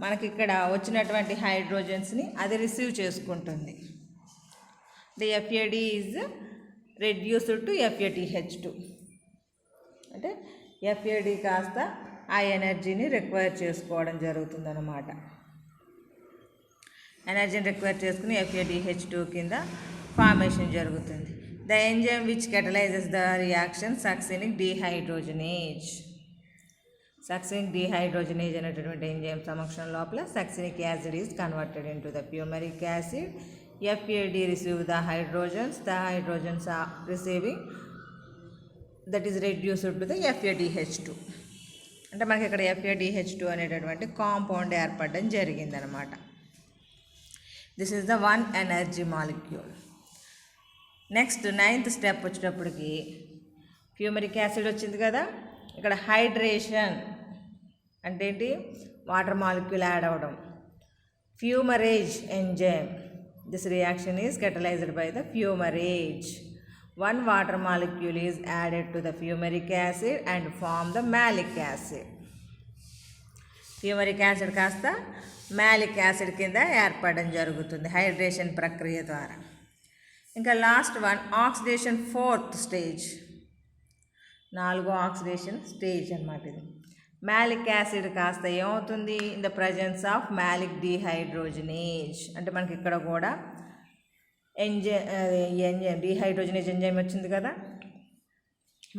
మనకి ఇక్కడ వచ్చినటువంటి హైడ్రోజన్స్ని అది రిసీవ్ చేసుకుంటుంది. The FAD is reduced to FATH2. అంటే FAD కాస్త ఆ ఎనర్జీని రిక్వైర్ చేసుకోవడం జరుగుతుందన్నమాట. ఎనర్జీని రిక్వైర్ చేసుకుని FADH2 కింద ఫార్మేషన్ జరుగుతుంది. The enzyme which catalyses the reaction succinic dehydrogenase. Succinic dehydrogenase అనేటటువంటి ఎంజైమ్ సమక్షం లోపల succinic acid is converted into the fumaric acid. FAD receive the hydrogens. The hydrogens are receiving that is reduced to the FADH2. అంటే మనకి ఇక్కడ FADH2 అనేటటువంటి కాంపౌండ్ ఏర్పడడం జరిగిందనమాట. This is the one energy molecule. Next 9th step వచ్చేటప్పటికి ఫ్యూమరిక్ యాసిడ్ వచ్చింది కదా, ఇక్కడ హైడ్రేషన్ అంటే ఏంటి, వాటర్ మాలిక్యూల్ యాడ్ అవ్వడం. Fumarase enzyme, this reaction is catalyzed by the fumarate. One water molecule is added to the fumaric acid and form the malic acid. Fumaric acid కాస్త మ్యాలిక్ యాసిడ్ కింద ఏర్పడడం జరుగుతుంది హైడ్రేషన్ ప్రక్రియ ద్వారా. ఇంకా last one oxidation 4th stage, 4వ ఆక్సిడేషన్ స్టేజ్ అన్నమాట ఇది. మ్యాలిక్ యాసిడ్ కాస్త ఏమవుతుంది, in the presence of malic dehydrogenase. అంటే మనకి ఇక్కడ కూడా ఎంజైమ్ డీహైడ్రోజనేజ్ ఎంజైమ్ వచ్చింది కదా,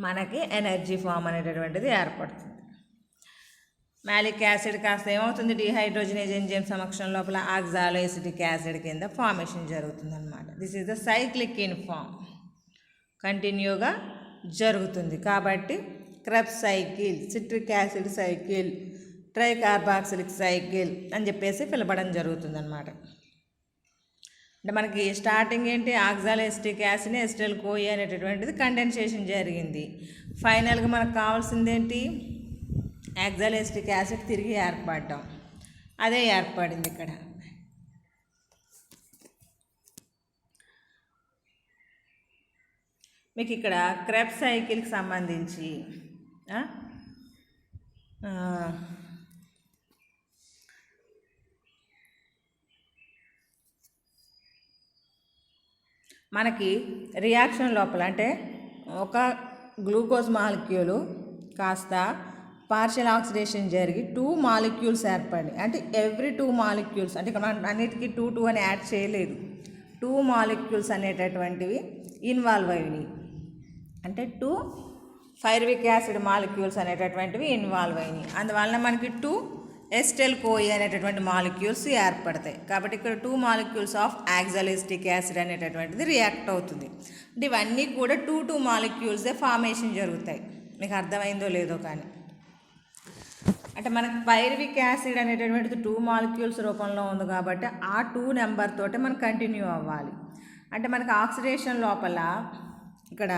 మనకి ఎనర్జీ ఫామ్ అనేటటువంటిది ఏర్పడుతుంది. మ్యాలిక్ యాసిడ్ కాస్త ఏమవుతుంది, డీహైడ్రోజనేజ్ ఎంజైమ్ సమక్షం లోపల ఆక్సాలోఎసిటిక్ యాసిడ్ కింద ఫార్మేషన్ జరుగుతుంది అనమాట. This is the cyclic in form, కంటిన్యూగా జరుగుతుంది. కాబట్టి Krebs cycle, citric acid cycle, tricarboxylic cycle అని చెప్పేసి పిలవడం జరుగుతుంది అనమాట. అంటే మనకి స్టార్టింగ్ ఏంటి, ఆక్సాలోఎసిటిక్ యాసిడ్ ఎస్టైల్ కోయి అనేటటువంటిది కండెన్సేషన్ జరిగింది. ఫైనల్గా మనకు కావాల్సింది ఏంటి, ఆక్సాలోఎసిటిక్ యాసిడ్ తిరిగి ఏర్పడడం, అదే ఏర్పడింది ఇక్కడ. మీకు ఇక్కడ క్రెబ్స్ సైకిల్కి సంబంధించి మనకి రియాక్షన్ లోపల అంటే ఒక గ్లూకోజ్ మాలిక్యూలు కాస్త పార్షియల్ ఆక్సిడేషన్ జరిగి 2 మాలిక్యూల్స్ ఏర్పడి, అంటే ఎవ్రీ 2 మాలిక్యూల్స్, అంటే ఇక్కడ మనం అన్నిటికీ 2 అని యాడ్ చేయలేదు, 2 మాలిక్యూల్స్ అనేటటువంటివి ఇన్వాల్వ్ అయినాయి. అంటే 2 పైరువిక్ యాసిడ్ మాలిక్యూల్స్ అనేటటువంటివి ఇన్వాల్వ్ అయినాయి. అందువలన మనకి 2 ఎస్టైల్ కోయి అనేటటువంటి మాలిక్యూల్స్ ఏర్పడతాయి. కాబట్టి ఇక్కడ 2 మాలిక్యూల్స్ ఆఫ్ ఆక్సాలోఎసిటిక్ యాసిడ్ అనేటటువంటిది రియాక్ట్ అవుతుంది. అంటే ఇవన్నీ కూడా 2 మాలిక్యూల్సే ఫార్మేషన్ జరుగుతాయి. మీకు అర్థమైందో లేదో కానీ, అంటే మనకి పైరువిక్ యాసిడ్ అనేటటువంటిది 2 మాలిక్యూల్స్ రూపంలో ఉంది కాబట్టి ఆ 2 నెంబర్ తోటే మనం కంటిన్యూ అవ్వాలి. అంటే మనకి ఆక్సిడేషన్ లోపల ఇక్కడ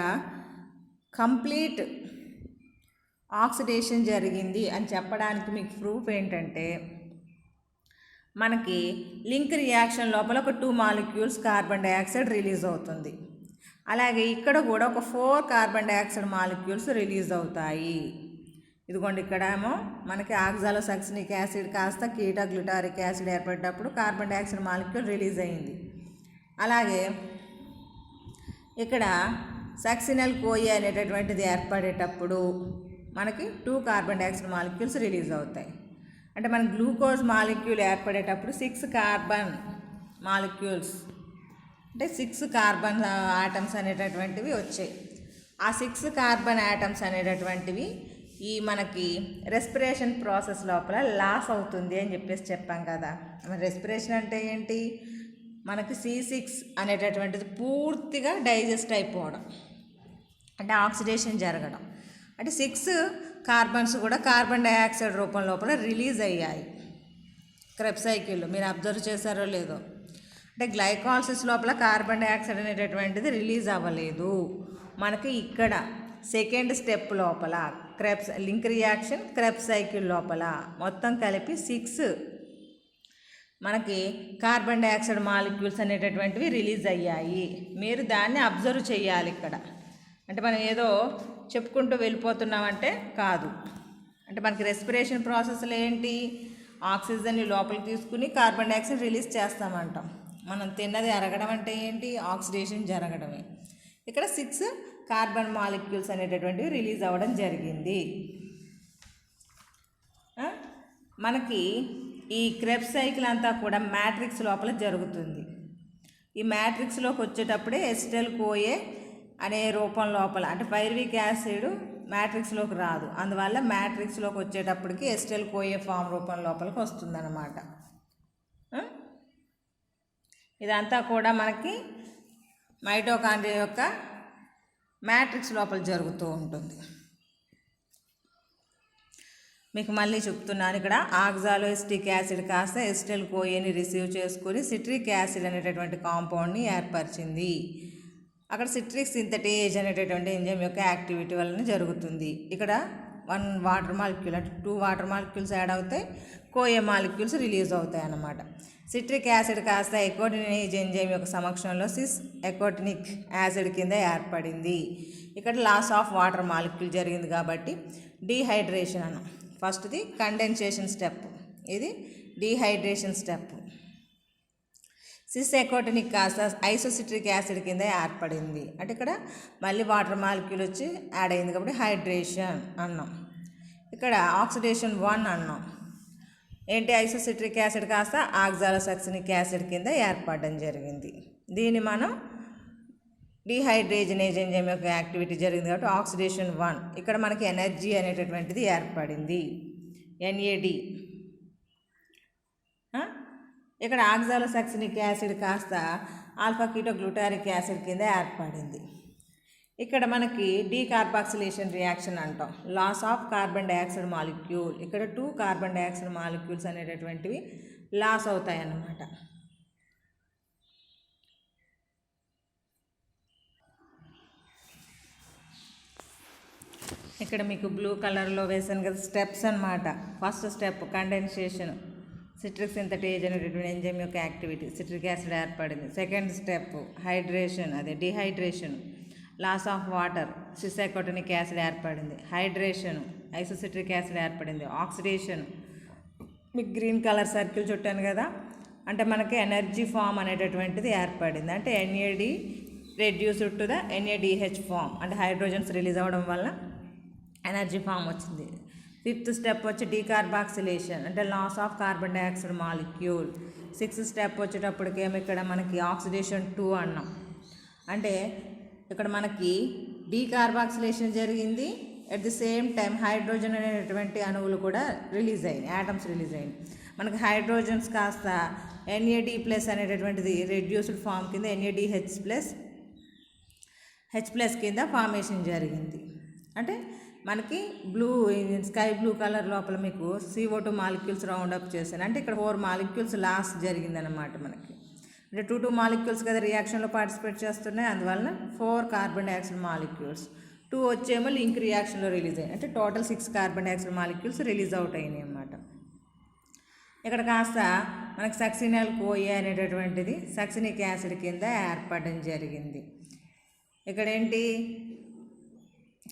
కంప్లీట్ ఆక్సిడేషన్ జరిగింది అని చెప్పడానికి మీకు ప్రూఫ్ ఏంటంటే, మనకి లింక్ రియాక్షన్ లోపల ఒక 2 మాలిక్యూల్స్ కార్బన్ డైఆక్సైడ్ రిలీజ్ అవుతుంది. అలాగే ఇక్కడ కూడా ఒక 4 కార్బన్ డైఆక్సైడ్ మాలిక్యూల్స్ రిలీజ్ అవుతాయి. ఇదిగోండి ఇక్కడ ఏమో మనకి ఆక్సాలోసక్సినిక్ యాసిడ్ కాస్త కీటా గ్లూటారిక్ యాసిడ్ ఏర్పడేటప్పుడు కార్బన్ డైఆక్సైడ్ మాలిక్యూల్ రిలీజ్ అయింది. అలాగే ఇక్కడ సక్సినల్ కోయి అనేటటువంటిది ఏర్పడేటప్పుడు మనకి 2 కార్బన్ డైఆక్సైడ్ మాలిక్యూల్స్ రిలీజ్ అవుతాయి. అంటే మన గ్లూకోజ్ మాలిక్యూల్ ఏర్పడేటప్పుడు 6 కార్బన్ మాలిక్యూల్స్, అంటే 6 కార్బన్ ఆటమ్స్ అనేటటువంటివి వచ్చాయి. ఆ 6 కార్బన్ ఆటమ్స్ అనేటటువంటివి ఈ మనకి రెస్పిరేషన్ ప్రాసెస్ లోపల లాస్ అవుతుంది అని చెప్పేసి చెప్పాం కదా. మరి రెస్పిరేషన్ అంటే ఏంటి, మనకి C6 అనేటటువంటిది పూర్తిగా డైజెస్ట్ అయిపోవడం, అంటే ఆక్సిడేషన్ జరగడం. అంటే 6 కార్బన్స్ కూడా కార్బన్ డైఆక్సైడ్ రూపం లోపల రిలీజ్ అయ్యాయి క్రెబ్స్ సైకిల్లో. మీరు అబ్జర్వ్ చేశారో లేదో, అంటే గ్లైకాలసిస్ లోపల కార్బన్ డైఆక్సైడ్ అనేటటువంటిది రిలీజ్ అవ్వలేదు. మనకి ఇక్కడ సెకండ్ స్టెప్ లోపల Krebs link reaction Krebs cycle లోపల మొత్తం కలిపి 6 మనకి కార్బన్ డైఆక్సైడ్ మాలిక్యూల్స్ అనేటటువంటివి రిలీజ్ అయ్యాయి. మీరు దాన్ని అబ్జర్వ్ చేయాలి ఇక్కడ. అంటే మనం ఏదో చెప్పుకుంటూ వెళ్ళిపోతున్నామంటే కాదు. అంటే మనకి రెస్పిరేషన్ ప్రాసెస్లో ఏంటి, ఆక్సిజన్ని లోపలికి తీసుకుని కార్బన్ డైఆక్సైడ్ రిలీజ్ చేస్తామంటాం. మనం తిన్నది అరగడం అంటే ఏంటి, ఆక్సిడేషన్ జరగడమే. ఇక్కడ 6 కార్బన్ మాలిక్యూల్స్ అనేటటువంటివి రిలీజ్ అవ్వడం జరిగింది. మనకి ఈ క్రెబ్స్ సైకిల్ అంతా కూడా మ్యాట్రిక్స్ లోపల జరుగుతుంది. ఈ మ్యాట్రిక్స్లోకి వచ్చేటప్పుడే ఎసిటైల్ కోఏ అనే రూపం లోపల, అంటే పైరువిక్ యాసిడ్ మ్యాట్రిక్స్లోకి రాదు, అందువల్ల మ్యాట్రిక్స్లోకి వచ్చేటప్పటికి ఎసిటైల్ కోఏ ఫామ్ రూపం లోపలికి వస్తుందన్నమాట. ఇదంతా కూడా మనకి మైటోకాండ్రియా యొక్క మ్యాట్రిక్స్ లోపల జరుగుతూ ఉంటుంది. మీకు మళ్ళీ చెప్తున్నాను, ఇక్కడ ఆక్సాలోఎసిటిక్ యాసిడ్ కాస్త ఎసిటైల్ కోఏని రిసీవ్ చేసుకుని సిట్రిక్ యాసిడ్ అనేటటువంటి కాంపౌండ్ని ఏర్పరిచింది. అక్కడ సిట్రిక్ సింథటేజ్ అనేటటువంటి ఎంజైమ్ యొక్క యాక్టివిటీ వలన జరుగుతుంది. ఇక్కడ 1 వాటర్ మాలిక్యూల్ అంటే 2 వాటర్ మాలిక్యూల్స్ యాడ్ అవుతాయి, కోఏ మాలిక్యూల్స్ రిలీజ్ అవుతాయి అన్నమాట. సిట్రిక్ యాసిడ్ కాస్త ఎకోటినేజ్ ఎంజైమ్ యొక్క సమక్షంలో సిస్ ఎకోటినిక్ యాసిడ్ కింద ఏర్పడింది. ఇక్కడ లాస్ ఆఫ్ వాటర్ మాలిక్యూల్ జరిగింది కాబట్టి డీహైడ్రేషన్ అన్నాం. ఫస్ట్ది కండెన్సేషన్ స్టెప్, ఇది డీహైడ్రేషన్ స్టెప్. సిస్ ఎకోటినిక్ కాస్త ఐసోసిట్రిక్ యాసిడ్ కింద ఏర్పడింది. అంటే ఇక్కడ మళ్ళీ వాటర్ మాలిక్యూల్ వచ్చి యాడ్ అయింది కాబట్టి హైడ్రేషన్ అన్నాం. ఇక్కడ ఆక్సిడేషన్ 1 అన్నాం. ఏంటి, ఐసోసిట్రిక్ యాసిడ్ కాస్త ఆక్సాలోసక్సినిక్ యాసిడ్ కింద ఏర్పడడం జరిగింది. దీన్ని మనం డీహైడ్రేజనేజ్ ఎంజైమ్ యొక్క యాక్టివిటీ జరిగింది కాబట్టి ఆక్సిడేషన్ 1. ఇక్కడ మనకి ఎనర్జీ అనేటటువంటిది ఏర్పడింది, NAD. ఇక్కడ ఆక్సాలోసక్సినిక్ యాసిడ్ కాస్త ఆల్ఫా కీటో గ్లూటారిక్ యాసిడ్ కింద ఏర్పడింది. ఇక్కడ మనకి డీకార్బాక్సిలేషన్ రియాక్షన్ అంటాం, loss of carbon dioxide molecule. ఇక్కడ 2 కార్బన్ డైఆక్సైడ్ మాలిక్యూల్స్ అనేటటువంటివి లాస్ అవుతాయి అన్నమాట. ఇక్కడ మీకు బ్లూ కలర్లో వేసాను కదా స్టెప్స్ అన్నమాట. First step condensation, citric synthetase అనేటటువంటి ఎంజైమ్ యొక్క యాక్టివిటీ, సిట్రిక్ యాసిడ్ ఏర్పడింది. సెకండ్ స్టెప్ హైడ్రేషన్, అదే dehydration, loss of water, cis aconitic acid ఏర్పడింది. హైడ్రేషన్, ఐసోసిట్రిక్ యాసిడ్ ఏర్పడింది. ఆక్సిడేషన్, మీకు గ్రీన్ కలర్ సర్కిల్ చుట్టాను కదా, అంటే మనకి ఎనర్జీ ఫామ్ అనేటటువంటిది ఏర్పడింది. అంటే NAD reduced to the NADH form, అంటే హైడ్రోజన్స్ రిలీజ్ అవ్వడం వల్ల ఎనర్జీ ఫామ్ వచ్చింది. ఫిఫ్త్ స్టెప్ వచ్చి డీకార్బాక్సిలేషన్, అంటే loss of carbon dioxide molecule. Sixth step వచ్చేటప్పటికేమో ఇక్కడ మనకి ఆక్సిడేషన్ 2 అన్నాం. అంటే ఇక్కడ మనకి డీకార్బాక్సిలేషన్ జరిగింది, at the same time hydrogen అనేటువంటి అణువులు కూడా రిలీజ్ అయ్యాయి, యాటమ్స్ రిలీజ్ అయ్యాయి. మనకి హైడ్రోజన్స్ కాస్త NAD+ అనేటటువంటిది రెడ్యూస్డ్ ఫామ్ కింద NADH+ కింద ఫార్మేషన్ జరిగింది. అంటే మనకి స్కై బ్లూ కలర్ లోపల మీకు CO2 మాలిక్యూల్స్ రౌండ్ అప్ చేశాను. అంటే ఇక్కడ 4 మాలిక్యూల్స్ లాస్ జరిగిందనమాట మనకి. అంటే 2 మాలిక్యూల్స్ కదా రియాక్షన్లో పార్టిసిపేట్ చేస్తున్నాయి, అందువలన 4 కార్బన్ డైఆక్సైడ్ మాలిక్యూల్స్, 2 వచ్చేమో లింక్ రియాక్షన్లో రిలీజ్ అయ్యాయి. అంటే total 6 carbon dioxide molecules release out అయినాయి అన్నమాట. ఇక్కడ కాస్త మనకి సక్సినల్ కోఏ అనేటటువంటిది సక్సినిక్ యాసిడ్ కింద ఏర్పడడం జరిగింది. ఇక్కడ ఏంటి,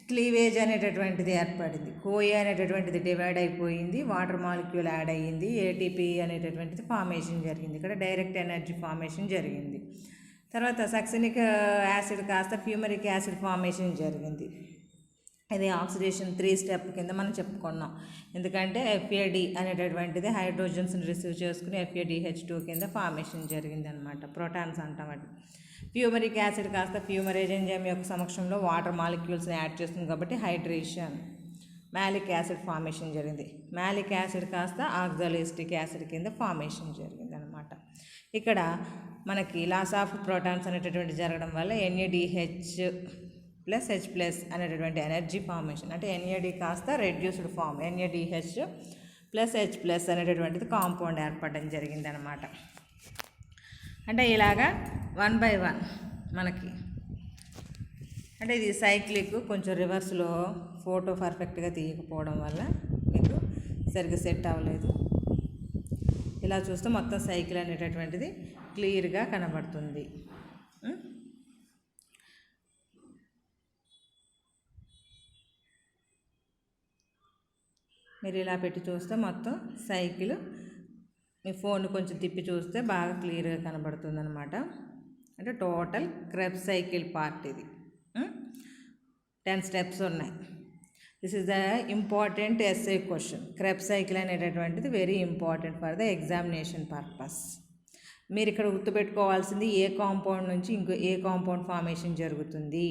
క్లీవేజ్ అనేటటువంటిది ఏర్పడింది. కోఏ అనేటటువంటిది డివైడ్ అయిపోయింది, వాటర్ మాలిక్యూల్ యాడ్ అయ్యింది, ATP అనేటటువంటిది ఫార్మేషన్ జరిగింది. ఇక్కడ డైరెక్ట్ ఎనర్జీ ఫార్మేషన్ జరిగింది. తర్వాత సక్సినిక్ యాసిడ్ కాస్త ఫ్యూమరిక్ యాసిడ్ ఫార్మేషన్ జరిగింది. ఇది ఆక్సిడేషన్ 3 స్టెప్ కింద మనం చెప్పుకున్నాం. ఎందుకంటే FAD అనేటటువంటిది హైడ్రోజన్స్ని రిసీవ్ చేసుకుని FADH2 కింద ఫార్మేషన్ జరిగింది అనమాట. ప్రోటాన్స్ అంటాం అది. ఫ్యూమరిక్ యాసిడ్ కాస్త ఫ్యూమరేజ్ ఎంజైమ్ యొక్క సమక్షంలో వాటర్ మాలిక్యూల్స్ని యాడ్ చేస్తుంది కాబట్టి హైడ్రేషన్. మ్యాలిక్ యాసిడ్ ఫార్మేషన్ జరిగింది. మ్యాలిక్ యాసిడ్ కాస్త ఆక్సాలోఎసిటిక్ యాసిడ్ కింద ఫార్మేషన్ జరిగింది అనమాట. ఇక్కడ మనకి లాస్ ఆఫ్ ప్రోటాన్స్ అనేటటువంటి జరగడం వల్ల NADH+H+ అనేటటువంటి ఎనర్జీ ఫార్మేషన్, అంటే NAD కాస్త రెడ్యూస్డ్ ఫామ్ NADH+H+ అనేటటువంటిది కాంపౌండ్ ఏర్పడడం జరిగింది అనమాట. అంటే ఇలాగా 1 by 1 మనకి, అంటే ఇది సైక్లిక్, కొంచెం రివర్స్లో ఫోటో పర్ఫెక్ట్గా తీయకపోవడం వల్ల మీకు సరిగ్గా సెట్ అవ్వలేదు. ఇలా చూస్తే మొత్తం సైకిల్ అనేటటువంటిది క్లియర్గా కనబడుతుంది. మీరు ఇలా పెట్టి చూస్తే మొత్తం సైకిల్ మీ ఫోన్ కొంచెం తిప్పి చూస్తే బాగా క్లియర్గా కనబడుతుంది అనమాట. అంటే టోటల్ క్రెబ్స్ సైకిల్ పార్ట్ ఇది. 10 స్టెప్స్ ఉన్నాయి. This is the important SA question. Krebs cycle అనేటటువంటిది very important for the examination purpose. మీరు ఇక్కడ గుర్తుపెట్టుకోవాల్సింది ఏ కాంపౌండ్ నుంచి ఇంకో ఏ కాంపౌండ్ ఫార్మేషన్ జరుగుతుంది,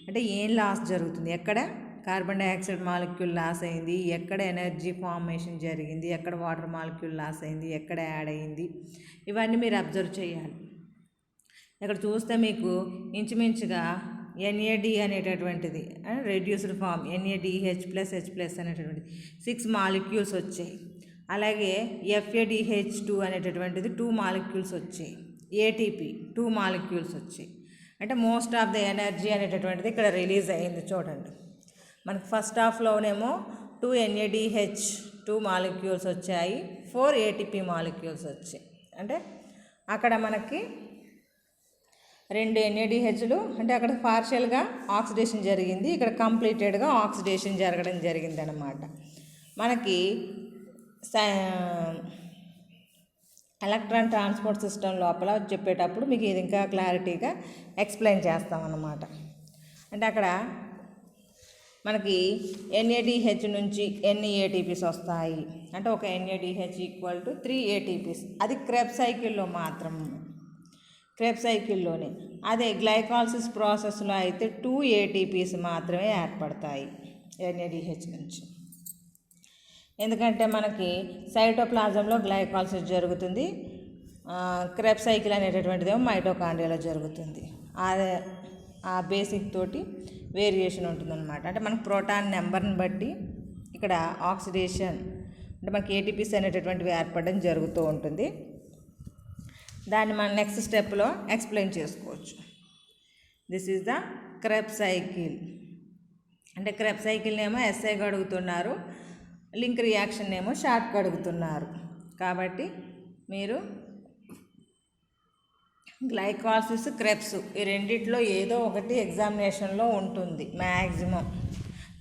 అంటే ఏం లాస్ జరుగుతుంది, ఎక్కడ కార్బన్ డైఆక్సైడ్ మాలిక్యూల్ లాస్ అయింది, ఎక్కడ ఎనర్జీ ఫార్మేషన్ జరిగింది, ఎక్కడ వాటర్ మాలిక్యూల్ లాస్ అయింది, ఎక్కడ యాడ్ అయింది, ఇవన్నీ మీరు అబ్జర్వ్ చేయాలి. ఇక్కడ చూస్తే మీకు ఇంచుమించుగా NAD అనేటటువంటిది రెడ్యూస్డ్ ఫామ్ NADH+H+ అనేటటువంటిది 6 మాలిక్యూల్స్ వచ్చాయి. అలాగే FADH2 అనేటటువంటిది 2 మాలిక్యూల్స్ వచ్చాయి. ATP 2 మాలిక్యూల్స్ వచ్చాయి. అంటే మోస్ట్ ఆఫ్ ద ఎనర్జీ అనేటటువంటిది ఇక్కడ రిలీజ్ అయింది. చూడండి, మనకి ఫస్ట్ హాఫ్లోనేమో 2 NADH2 మాలిక్యూల్స్ వచ్చాయి, 4 ATP మాలిక్యూల్స్ వచ్చాయి. అంటే అక్కడ మనకి 2 NADHలు అంటే అక్కడ పార్షియల్గా ఆక్సిడేషన్ జరిగింది, ఇక్కడ కంప్లీటెడ్గా ఆక్సిడేషన్ జరగడం జరిగింది అన్నమాట. మనకి ఎలక్ట్రాన్ ట్రాన్స్పోర్ట్ సిస్టమ్ లోపల చెప్పేటప్పుడు మీకు ఇది ఇంకా క్లారిటీగా ఎక్స్ప్లెయిన్ చేస్తామన్నమాట. అంటే అక్కడ మనకి NADH నుంచి ఎన్ని ATPs వస్తాయి అంటే ఒక NADH = 3 ATPs. అది క్రెబ్స్ సైకిల్లో మాత్రం, క్రెబ్స్ సైకిల్లోనే. అదే గ్లైకాలసిస్ ప్రాసెస్లో అయితే 2 ATPs మాత్రమే ఏర్పడతాయి NADH నుంచి. ఎందుకంటే మనకి సైటోప్లాజంలో గ్లైకాలసిస్ జరుగుతుంది, క్రెబ్స్ సైకిల్ అనేటటువంటిది ఏమో మైటోకాండ్రియాలో జరుగుతుంది. ఆ బేసిక్ తోటి వేరియేషన్ ఉంటుందన్నమాట. అంటే మనకు ప్రోటాన్ నెంబర్ని బట్టి ఇక్కడ ఆక్సిడేషన్ అంటే మనకి ATPs అనేటటువంటివి ఏర్పడడం జరుగుతూ ఉంటుంది. దాన్ని మనం నెక్స్ట్ స్టెప్లో ఎక్స్ప్లెయిన్ చేసుకోవచ్చు. This is the Krebs cycle. అంటే క్రెబ్స్ సైకిల్ని ఏమో ఎస్ఐగా అడుగుతున్నారు, లింక్ రియాక్షన్ ఏమో షార్ట్గా అడుగుతున్నారు. కాబట్టి మీరు గ్లైకాలసిస్, క్రెబ్స్ ఈ రెండిట్లో ఏదో ఒకటి ఎగ్జామినేషన్లో ఉంటుంది మ్యాక్సిమం.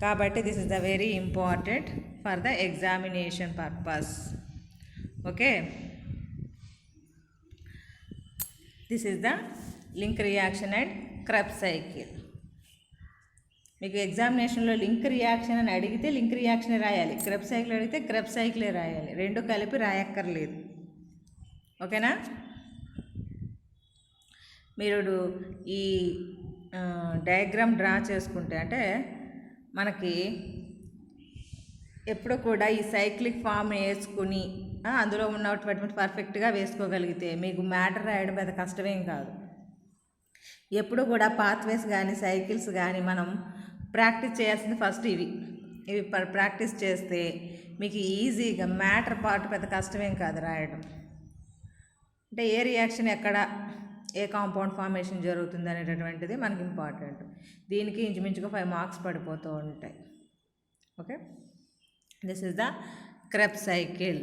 కాబట్టి this is the very important for the examination purpose. Okay, this is the link reaction and Krebs cycle. మీకు ఎగ్జామినేషన్లో లింక్ రియాక్షన్ అని అడిగితే లింక్ రియాక్షనే రాయాలి, క్రెబ్స్ సైకిల్ అడిగితే క్రెబ్స్ సైకిలే రాయాలి, రెండు కలిపి రాయక్కర్లేదు. ఓకేనా? మీరు ఈ డయాగ్రామ్ డ్రా చేసుకుంటే అంటే మనకి ఎప్పుడు కూడా ఈ సైక్లిక్ ఫామ్ వేసుకుని అందులో ఉన్నటువంటి పర్ఫెక్ట్గా వేసుకోగలిగితే మీకు మ్యాటర్ రాయడం పెద్ద కష్టమేం కాదు. ఎప్పుడు కూడా పాత్వేస్ కానీ సైకిల్స్ కానీ మనం ప్రాక్టీస్ చేయాల్సింది ఫస్ట్ ఇవి ప్రాక్టీస్ చేస్తే మీకు ఈజీగా మ్యాటర్ పార్ట్ పెద్ద కష్టమేం కాదు రాయడం. అంటే ఏ రియాక్షన్ ఎక్కడ ఏ కాంపౌండ్ ఫార్మేషన్ జరుగుతుంది అనేటటువంటిది మనకి ఇంపార్టెంట్. దీనికి ఇంచుమించుగా 5 మార్క్స్ పడిపోతూ ఉంటాయి. Okay, this is the Krebs cycle.